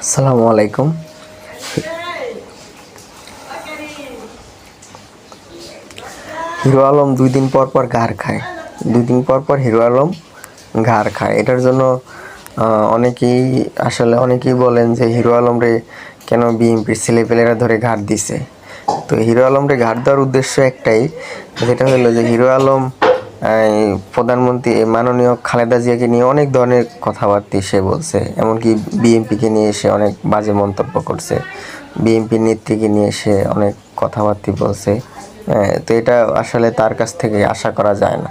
আসসালামু আলাইকুম। হিরো আলম 2 দিন পর পর ঘাড় খায়। 2 দিন পর পর হিরো আলম ঘাড় খায়। এটার জন্য অনেকেই বলেন যে হিরো আলম রে কেন বিএনপির ছেলেপেলেরা ধরে ঘাড় দিছে। তো হিরো আলম রে ঘাড় দেওয়ার উদ্দেশ্য একটাই, যেটা হলো যে হিরো আলম প্রধানমন্ত্রী মাননীয় খালেদা জিয়াকে নিয়ে অনেক ধরনের কথাবার্তা সে বলছে, এমনকি বিএনপিকে নিয়ে সে অনেক বাজে মন্তব্য করছে, বিএনপির নেত্রীকে নিয়ে সে অনেক কথাবার্তা বলছে। তো এটা আসলে তার কাছ থেকে আশা করা যায় না,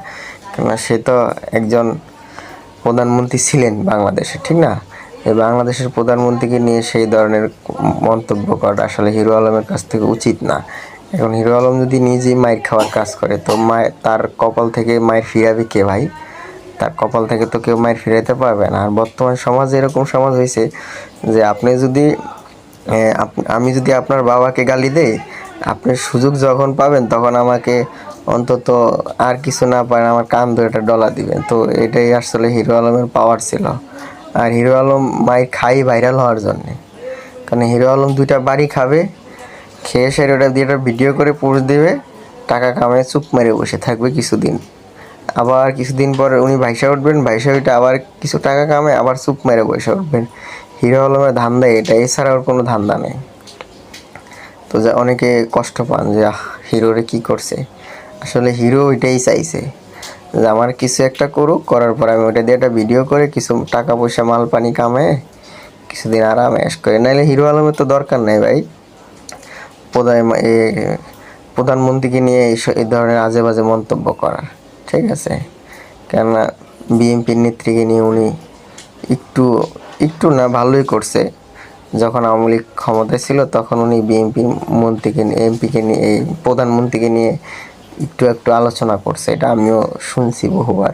কেননা সে তো একজন প্রধানমন্ত্রী ছিলেন বাংলাদেশে, ঠিক না? এই বাংলাদেশের প্রধানমন্ত্রীকে নিয়ে সেই ধরনের মন্তব্য করা আসলে হিরো আলমের কাছ থেকে উচিত না। এখন হিরো আলম যদি নিজেই মাইর খাওয়ার কাজ করে, তো তার কপাল থেকে মাইর ফিরাবে কে ভাই? তার কপাল থেকে তো কেউ মাইর ফিরাইতে পারবে না। আর বর্তমান সমাজ এরকম সমাজ হয়েছে যে আমি যদি আপনার বাবাকে গালি দেই, আপনি সুযোগ যখন পাবেন তখন আমাকে অন্তত আর কিছু না পারেন আমার কান ধরে একটা ডলা দিবেন। তো এটাই আসলে হিরো আলমের পাওয়ার ছিল। আর হিরো আলম মাইর খাই ভাইরাল হওয়ার জন্যে, কারণ হিরো আলম 2টা বাড়ি খাবে, খেয়ে সেরে ওটা দিয়ে একটা ভিডিও করে পোস্ট দেবে, টাকা কামায় চুপ মেরে বসে থাকবে কিছুদিন। আবার কিছুদিন পর উনি ভাইসা উঠবেন, ভাইসা উঠে আবার কিছু টাকা কামায় আবার চুপ মেরে বসে উঠবেন। হিরো আলমের ধান্দা এটা, এছাড়া ওর কোনো ধান্দা নেই। তো যা অনেকে কষ্ট পান যে হিরোরে কি করছে। আসলে হিরো ওইটাই চাইছে যে আমার কিছু একটা করুক, করার পর আমি ওইটা দিয়ে একটা ভিডিও করে কিছু টাকা পয়সা মাল পানি কামায় কিছুদিন আরামে এশ করে। নাহলে হিরো আলমের তো দরকার নেই ভাই প্রধানমন্ত্রীকে নিয়ে এই ধরনের আজে বাজে মন্তব্য করার, ঠিক আছে? কেননা বিএনপির নেত্রীকে নিয়ে উনি একটু একটু না ভালোই করছে। যখন আওয়ামী লীগ ক্ষমতায় ছিল তখন উনি বিএনপির মন্ত্রীকে নিয়ে, এমপিকে নিয়ে, এই প্রধানমন্ত্রীকে নিয়ে একটু আলোচনা করছে, এটা আমিও শুনছি বহুবার।